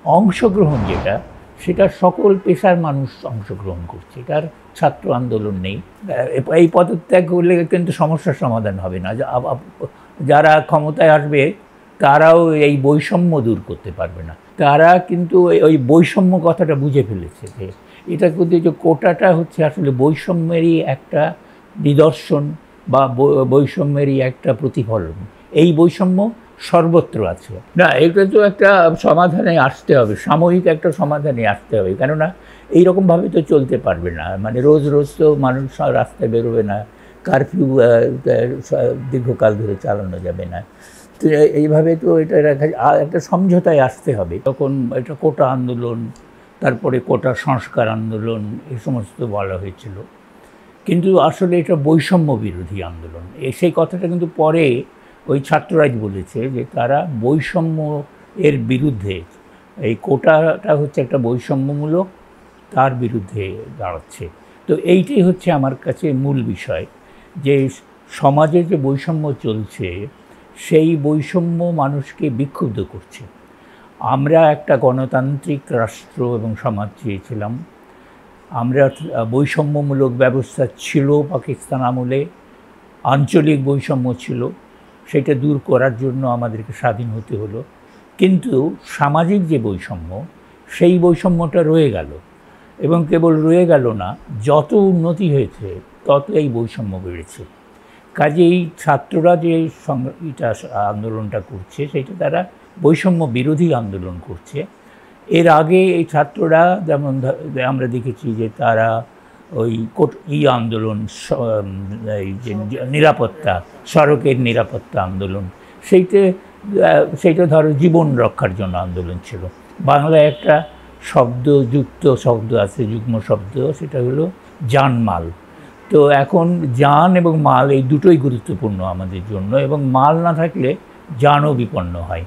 অংশগ্রহণ যেটা, সেটা সকল পেশার মানুষ অংশগ্রহণ করছে, এটার ছাত্র আন্দোলন নেই। এই পদত্যাগ করলে কিন্তু সমস্যার সমাধান হবে না। যারা ক্ষমতায় আসবে তারাও এই বৈষম্য দূর করতে পারবে না। তারা কিন্তু ওই বৈষম্য কথাটা বুঝে ফেলেছে যে এটা কিন্তু, যে কোটাটা হচ্ছে আসলে বৈষম্যেরই একটা নিদর্শন বা বৈষম্যেরই একটা প্রতিফলন। এই বৈষম্য সর্বত্র আছে। না, এটা তো একটা সমাধানে আসতে হবে, সাময়িক একটা সমাধানে আসতে হবে, কেননা এইরকমভাবে তো চলতে পারবে না। মানে রোজ রোজ তো মানুষ রাস্তায় বেরোবে না, কারফিউ দীর্ঘকাল ধরে চালানো যাবে না। তো এইভাবে তো এটা একটা সমঝোতায় আসতে হবে। তখন এটা কোটা আন্দোলন, তারপরে কোটা সংস্কার আন্দোলন, এই সমস্ত বলা হয়েছিল, কিন্তু আসলে এটা বৈষম্য বিরোধী আন্দোলন। সেই কথাটা কিন্তু পরে ওই ছাত্ররাই বলেছে যে তারা বৈষম্য এর বিরুদ্ধে, এই কোটাটা হচ্ছে একটা বৈষম্যমূলক, তার বিরুদ্ধে দাঁড়াচ্ছে। তো এইটাই হচ্ছে আমার কাছে মূল বিষয়, যে সমাজে যে বৈষম্য চলছে সেই বৈষম্য মানুষকে বিক্ষুব্ধ করছে। আমরা একটা গণতান্ত্রিক রাষ্ট্র এবং সমাজ চেয়েছিলাম। আমরা বৈষম্যমূলক ব্যবস্থা ছিল পাকিস্তান আমলে, আঞ্চলিক বৈষম্য ছিল, সেটা দূর করার জন্য আমাদেরকে স্বাধীন হতে হলো। কিন্তু সামাজিক যে বৈষম্য, সেই বৈষম্যটা রয়ে গেল, এবং কেবল রয়ে গেল না, যত উন্নতি হয়েছে তত এই বৈষম্য বেড়েছে। কাজেই ছাত্ররা যে আন্দোলনটা করছে, সেটা তারা বৈষম্য বিরোধী আন্দোলন করছে। এর আগে এই ছাত্ররা যেমন আমরা দেখেছি যে তারা ওই আন্দোলন, এই যে নিরাপত্তা, সড়কের নিরাপত্তা আন্দোলন, সেইটা ধরো জীবন রক্ষার জন্য আন্দোলন ছিল। বাংলায় একটা শব্দ আছে, যুগ্ম শব্দ, সেটা হলো জানমাল। তো এখন জান এবং মাল এই দুটোই গুরুত্বপূর্ণ আমাদের জন্য, এবং মাল না থাকলে জানও বিপন্ন হয়।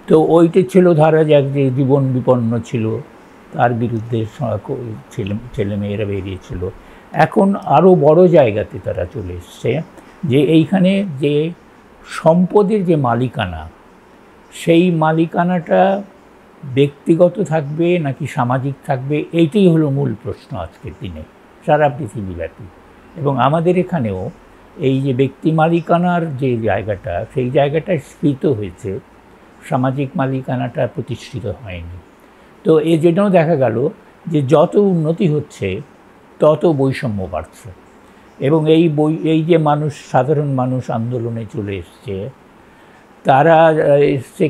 তো ওইটা ছিল, ধরা যাক যে জীবন বিপন্ন ছিল, তার বিরুদ্ধে ছেলেমেয়েরা বেরিয়েছিল। এখন আরও বড় জায়গাতে তারা চলে এসছে, যে এইখানে যে সম্পদের যে মালিকানা, সেই মালিকানাটা ব্যক্তিগত থাকবে নাকি সামাজিক থাকবে, এইটাই হলো মূল প্রশ্ন আজকের দিনে সারা পৃথিবীব্যাপী। এবং আমাদের এখানেও এই যে ব্যক্তি মালিকানার যে জায়গাটা, সেই জায়গাটা স্ফীত হয়েছে, সামাজিক মালিকানাটা প্রতিষ্ঠিত হয়নি। তো এই জন্যও দেখা গেল যে যত উন্নতি হচ্ছে তত বৈষম্য বাড়ছে। এবং এই যে সাধারণ মানুষ আন্দোলনে চলে এসছে, তারা এসছে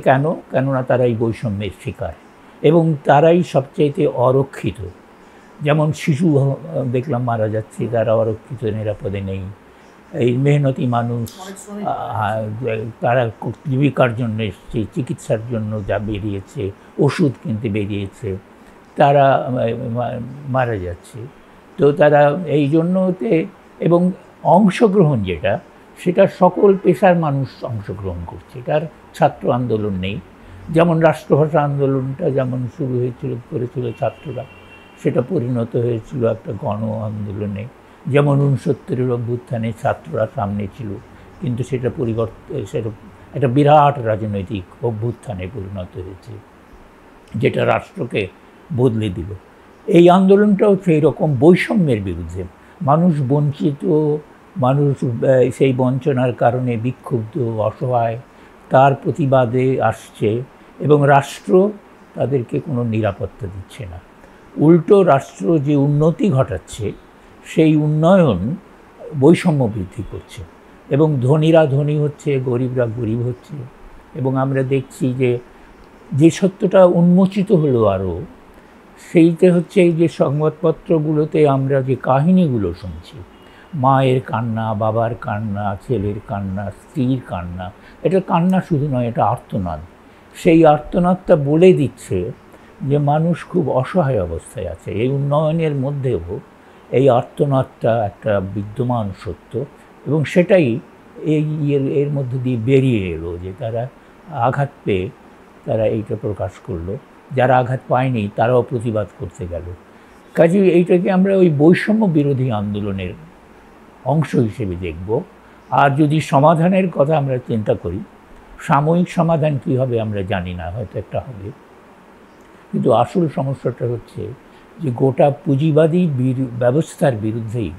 কেননা তারা এই বৈষম্যের শিকার, এবং তারাই সবচাইতে অরক্ষিত। যেমন শিশু দেখলাম মারা যাচ্ছে, তারা অরক্ষিত, নিরাপদে নেই। এই মেহনতি মানুষ, তারা জীবিকার জন্য এসছে, চিকিৎসার জন্য যা বেরিয়েছে, ওষুধ কিনতে বেরিয়েছে, তারা মারা যাচ্ছে। তো তারা এই জন্যতে, এবং অংশগ্রহণ যেটা, সেটা সকল পেশার মানুষ অংশগ্রহণ করছে, এটার ছাত্র আন্দোলন নেই। যেমন রাষ্ট্রভাষা আন্দোলনটা যেমন শুরু করেছিল ছাত্ররা, সেটা পরিণত হয়েছিল একটা গণ আন্দোলনে। যেমন 69-এর অভ্যুত্থানে ছাত্ররা সামনে ছিল, কিন্তু সেটা একটা বিরাট রাজনৈতিক অভ্যুত্থানে পরিণত হয়েছে, যেটা রাষ্ট্রকে বদলে দিল। এই আন্দোলনটাও সেই রকম বৈষম্যের বিরুদ্ধে। মানুষ বঞ্চিত, মানুষ সেই বঞ্চনার কারণে বিক্ষুব্ধ, অসহায়, তার প্রতিবাদে আসছে, এবং রাষ্ট্র তাদেরকে কোনো নিরাপত্তা দিচ্ছে না। উল্টো রাষ্ট্র যে উন্নতি ঘটাচ্ছে, সেই উন্নয়ন বৈষম্য বৃদ্ধি করছে, এবং ধনীরা ধনী হচ্ছে, গরিবরা গরিব হচ্ছে। এবং আমরা দেখছি যে সত্যটা উন্মোচিত হলো আরও, সেইটা হচ্ছে এই যে সংবাদপত্রগুলোতে আমরা যে কাহিনীগুলো শুনছি, মায়ের কান্না, বাবার কান্না, ছেলের কান্না, স্ত্রীর কান্না, এটা কান্না শুধু নয়, এটা আর্তনাদ। সেই আর্তনাদটা বলে দিচ্ছে যে মানুষ খুব অসহায় অবস্থায় আছে। এই উন্নয়নের মধ্যেও এই আর্তনাদটা একটা বিদ্যমান সত্য, এবং সেটাই এর মধ্যে দিয়ে বেরিয়ে এলো, যে তারা আঘাত পেয়ে তারা এইটা প্রকাশ করলো, যারা আঘাত পায়নি তারাও প্রতিবাদ করতে গেল। কাজেই এইটাকে আমরা ওই বৈষম্য বিরোধী আন্দোলনের অংশ হিসেবে দেখব। আর যদি সমাধানের কথা আমরা চিন্তা করি, সাময়িক সমাধান কী হবে আমরা জানি না, হয়তো একটা হবে, কিন্তু আসল সমস্যাটা হচ্ছে যে গোটা পুঁজিবাদী ব্যবস্থার বিরুদ্ধেই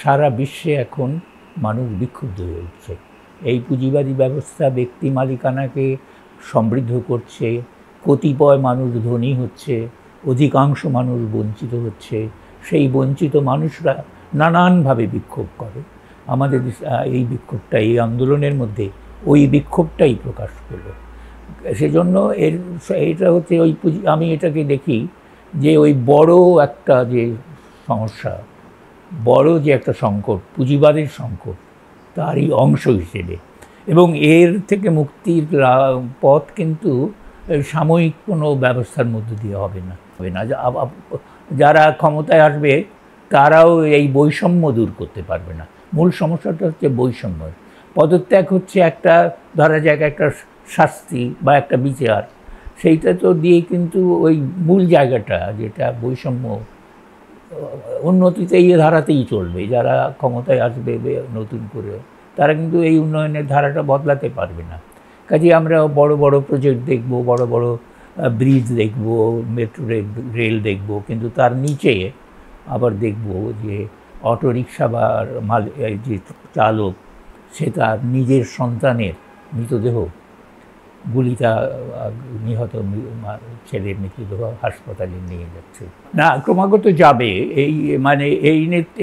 সারা বিশ্বে এখন মানুষ বিক্ষুব্ধ হয়ে উঠছে। এই পুঁজিবাদী ব্যবস্থা ব্যক্তি মালিকানাকে সমৃদ্ধ করছে, কতিপয় মানুষ ধনী হচ্ছে, অধিকাংশ মানুষ বঞ্চিত হচ্ছে। সেই বঞ্চিত মানুষরা নানানভাবে বিক্ষোভ করে। আমাদের এই বিক্ষোভটা, এই আন্দোলনের মধ্যে ওই বিক্ষোভটাই প্রকাশ পেল। সেজন্য এটা হচ্ছে আমি এটাকে দেখি যে ওই বড় একটা যে সমস্যা, বড় যে একটা সংকট, পুঁজিবাদের সংকট, তারই অংশ হিসেবে। এবং এর থেকে মুক্তির পথ কিন্তু সাময়িক কোনো ব্যবস্থার মধ্য দিয়ে হবে না। যারা ক্ষমতায় আসবে তারাও এই বৈষম্য দূর করতে পারবে না। মূল সমস্যাটা হচ্ছে বৈষম্য। পদত্যাগ হচ্ছে একটা, ধরা যাক একটা শাস্তি বা একটা বিচার, সেইটা তো দিয়ে কিন্তু ওই মূল জায়গাটা যেটা বৈষম্য, উন্নতিতে এই ধারাতেই চলবে। যারা ক্ষমতায় আসবে নতুন করে, তারা কিন্তু এই উন্নয়নের ধারাটা বদলাতে পারবে না। কাজেই আমরা বড় বড় প্রজেক্ট দেখব, বড় বড় ব্রিজ দেখব, মেট্রো রেল দেখব, কিন্তু তার নিচে আবার দেখব যে অটোরিকশা বা যে চালক, সে তার নিজের সন্তানের মৃতদেহ, গুলিটা নিহত ছেলের মৃতদেহ হাসপাতালে নিয়ে যাচ্ছে। না, ক্রমাগত যাবে।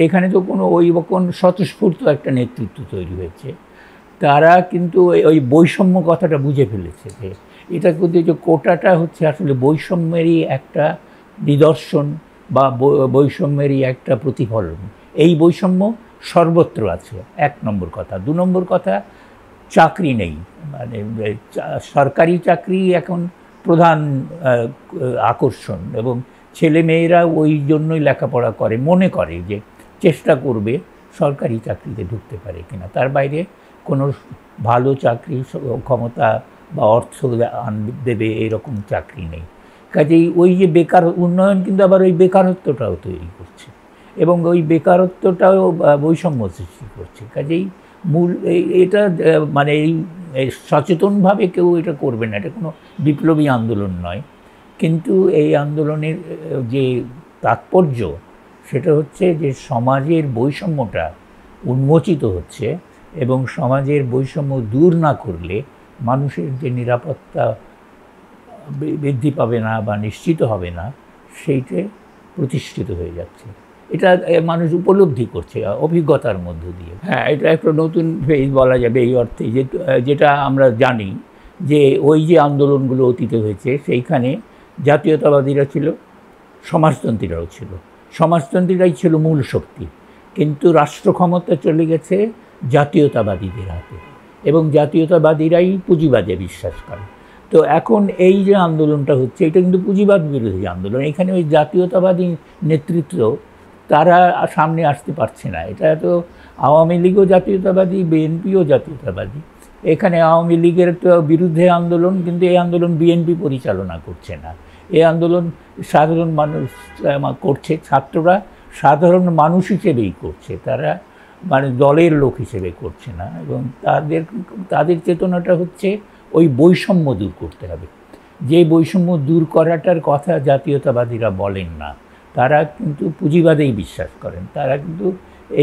এখানে তো কোনো স্বতঃস্ফূর্ত একটা নেতৃত্ব তৈরি হয়েছে। তারা কিন্তু ওই বৈষম্য কথাটা বুঝে ফেলেছে যে এটা কিন্তু, যে কোটাটা হচ্ছে আসলে বৈষম্যেরই একটা নিদর্শন বা বৈষম্যেরই একটা প্রতিফলন। এই বৈষম্য সর্বত্র আছে, 1 নম্বর কথা। 2 নম্বর কথা, চাকরি নেই। সরকারি চাকরি এখন প্রধান আকর্ষণ, এবং ছেলেমেয়েরা ওই জন্যই লেখাপড়া করে, মনে করে যে চেষ্টা করবে সরকারি চাকরিতে ঢুকতে পারে কিনা। তার বাইরে কোনো ভালো চাকরি, ক্ষমতা বা অর্থ দেবে এরকম চাকরি নেই। কাজেই ওই যে বেকার উন্নয়ন কিন্তু আবার ওই বেকারত্বটাও তৈরি করছে, এবং ওই বেকারত্বটাও বৈষম্য সৃষ্টি করছে। কাজেই মূল এটা এই সচেতনভাবে কেউ এটা করবে না, এটা কোনো বিপ্লবী আন্দোলন নয়। কিন্তু এই আন্দোলনের যে তাৎপর্য, সেটা হচ্ছে যে সমাজের বৈষম্যটা উন্মোচিত হচ্ছে, এবং সমাজের বৈষম্য দূর না করলে মানুষের যে নিরাপত্তা বৃদ্ধি পাবে না বা নিশ্চিত হবে না, সেইটা প্রতিষ্ঠিত হয়ে যাচ্ছে। এটা মানুষ উপলব্ধি করছে অভিজ্ঞতার মধ্য দিয়ে। হ্যাঁ, এটা একটা নতুন ফেজ বলা যাবে এই অর্থে, যেটা আমরা জানি যে ওই যে আন্দোলনগুলো অতীতে হয়েছে, সেইখানে জাতীয়তাবাদীরা ছিল, সমাজতন্ত্রীরাও ছিল। সমাজতন্ত্রীরাই ছিল মূল শক্তি, কিন্তু রাষ্ট্র ক্ষমতা চলে গেছে জাতীয়তাবাদীদের হাতে, এবং জাতীয়তাবাদীরাই পুঁজিবাদে বিশ্বাস করে। তো এখন এই যে আন্দোলনটা হচ্ছে, এটা কিন্তু পুঁজিবাদ বিরোধী আন্দোলন। এখানে ওই জাতীয়তাবাদী নেতৃত্ব তারা সামনে আসতে পারছে না। এটা তো আওয়ামী লীগও জাতীয়তাবাদী, বিএনপিও জাতীয়তাবাদী। এখানে আওয়ামী লীগের তো বিরুদ্ধে আন্দোলন, কিন্তু এই আন্দোলন বিএনপি পরিচালনা করছে না। এই আন্দোলন সাধারণ মানুষ করছে, ছাত্ররা সাধারণ মানুষ হিসেবেই করছে, তারা দলের লোক হিসেবে করছে না। এবং তাদের চেতনাটা হচ্ছে ওই বৈষম্য দূর করতে হবে। যে বৈষম্য দূর করাটার কথা জাতীয়তাবাদীরা বলেন না, তারা কিন্তু পুঁজিবাদেই বিশ্বাস করেন। তারা কিন্তু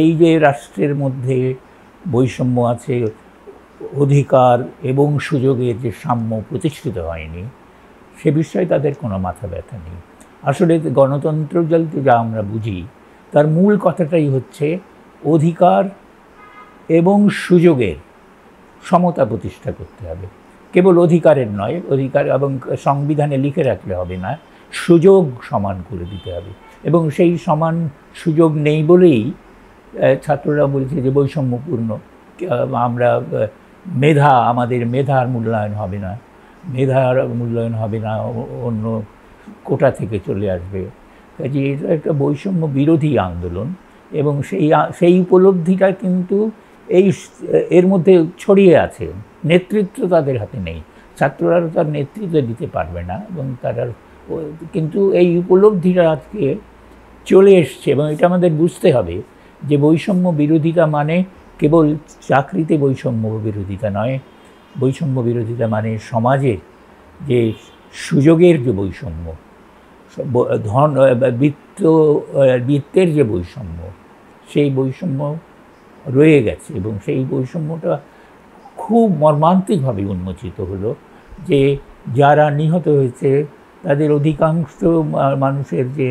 এই যে রাষ্ট্রের মধ্যে বৈষম্য আছে, অধিকার এবং সুযোগের যে সাম্য প্রতিষ্ঠিত হয়নি, সে বিষয়ে তাদের কোনো মাথা ব্যথা নেই। আসলে গণতন্ত্র যা আমরা বুঝি, তার মূল কথাটাই হচ্ছে অধিকার এবং সুযোগের সমতা প্রতিষ্ঠা করতে হবে। কেবল অধিকারের নয়, অধিকার এবং সংবিধানে লিখে রাখলে হবে না, সুযোগ সমান করে দিতে হবে। এবং সেই সমান সুযোগ নেই বলেই ছাত্ররা বলছে যে বৈষম্যপূর্ণ। আমরা আমাদের মেধার মূল্যায়ন হবে না, অন্য কোটা থেকে চলে আসবে। কাজে এটা একটা বৈষম্য বিরোধী আন্দোলন, এবং সেই উপলব্ধিটা কিন্তু এর মধ্যে ছড়িয়ে আছে। নেতৃত্ব তাদের হাতে নেই, ছাত্ররা তার নেতৃত্ব দিতে পারবে না, এবং কিন্তু এই উপলব্ধিটা আজকে চলে এসছে। এবং এটা আমাদের বুঝতে হবে যে বৈষম্য বিরোধিতা মানে কেবল চাকরিতে বৈষম্য বিরোধিতা নয়, বৈষম্য বিরোধিতা মানে সমাজের যে সুযোগের যে বৈষম্য, ধন বৃত্তের যে বৈষম্য, সেই বৈষম্য রয়ে গেছে এবং সেই বৈষম্যটা খুব মর্মান্তিকভাবে উন্মোচিত হলো যে যারা নিহত হয়েছে তাদের অধিকাংশ মানুষের যে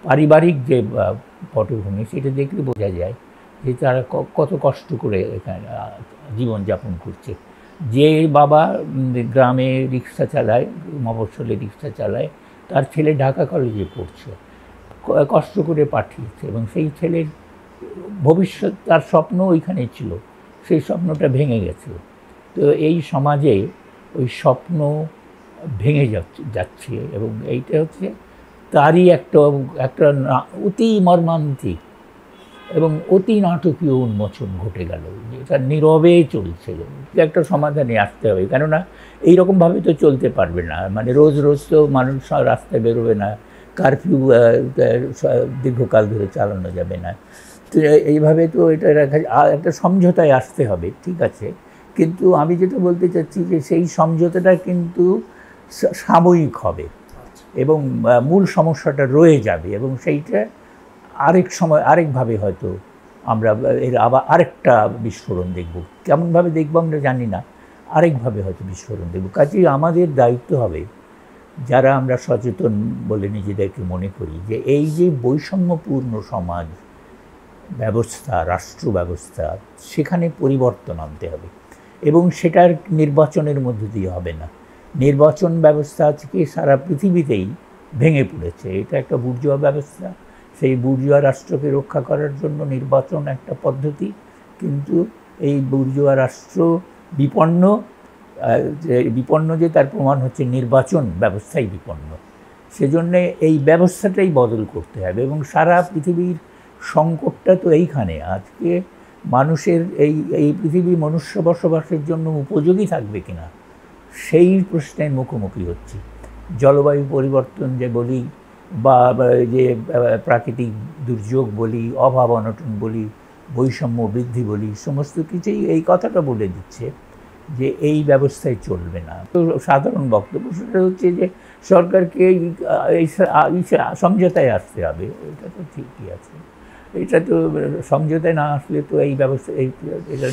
পারিবারিক যে পটভূমি, সেটা দেখলে বোঝা যায় যে তারা কত কষ্ট করে এখানে জীবনযাপন করছে। যে বাবা গ্রামে রিক্সা চালায়, মফস্বলে রিক্সা চালায়, তার ছেলে ঢাকা কলেজে পড়ছে, কষ্ট করে পাঠিয়েছে এবং সেই ছেলের ভবিষ্যৎ, তার স্বপ্ন ওইখানে ছিল, সেই স্বপ্নটা ভেঙে গেছে। তো এই সমাজে ওই স্বপ্ন ভেঙে যাচ্ছে এবং এইটা হচ্ছে তারই একটা অতি মর্মান্তিক এবং অতি নাটকীয় উন্মোচন ঘটে গেল, যেটা নীরবে চলছে। একটা সমাধানে আসতে হবে, কেননা এইরকমভাবে তো চলতে পারবে না। মানে রোজ রোজ তো মানুষ রাস্তায় বেরোবে না, কারফিউ দীর্ঘকাল ধরে চালানো যাবে না। তো এইভাবে তো এটা একটা সমঝোতায় আসতে হবে, ঠিক আছে। কিন্তু আমি যেটা বলতে চাচ্ছি যে সেই সমঝোতাটা কিন্তু সাময়িক হবে এবং মূল সমস্যাটা রয়ে যাবে এবং সেইটা আরেক সময় আরেকভাবে হয়তো আমরা এর আবার আরেকটা বিস্ফোরণ দেখব। কেমনভাবে দেখব আমরা জানি না, আরেকভাবে হয়তো বিস্ফোরণ দেখব। কাজেই আমাদের দায়িত্ব হবে, যারা আমরা সচেতন বলে নিজেদেরকে মনে করি, যে এই যে বৈষম্যপূর্ণ সমাজ ব্যবস্থা, রাষ্ট্র ব্যবস্থা, সেখানে পরিবর্তন আনতে হবে এবং সেটার নির্বাচনের মধ্য দিয়ে হবে না। নির্বাচন ব্যবস্থা আজকে সারা পৃথিবীতেই ভেঙে পড়েছে। এটা একটা বুর্জোয়া ব্যবস্থা, সেই বুর্জোয়া রাষ্ট্রকে রক্ষা করার জন্য নির্বাচন একটা পদ্ধতি, কিন্তু এই বুর্জোয়া রাষ্ট্র বিপন্ন যে তার প্রমাণ হচ্ছে নির্বাচন ব্যবস্থাই বিপন্ন। সেজন্যে এই ব্যবস্থাটাই বদল করতে হবে এবং সারা পৃথিবীর সংকটটা তো এইখানে। আজকে মানুষের এই পৃথিবী মনুষ্য বসবাসের জন্য উপযোগী থাকবে কিনা, সেই প্রশ্নের মুখোমুখি হচ্ছে। জলবায়ু পরিবর্তন যে বলি, বা যে প্রাকৃতিক দুর্যোগ বলি, অভাব অনটন বলি, বৈষম্য বৃদ্ধি বলি, সমস্ত কিছুই এই কথাটা বলে দিচ্ছে যে এই ব্যবস্থায় চলবে না। তো সাধারণ বক্তব্য সেটা হচ্ছে যে সরকারকে এই সমঝোতায় আসতে হবে। এটা তো ঠিকই আছে, এটা তো সমঝোতায় না আসলে তো এই ব্যবস্থা এটা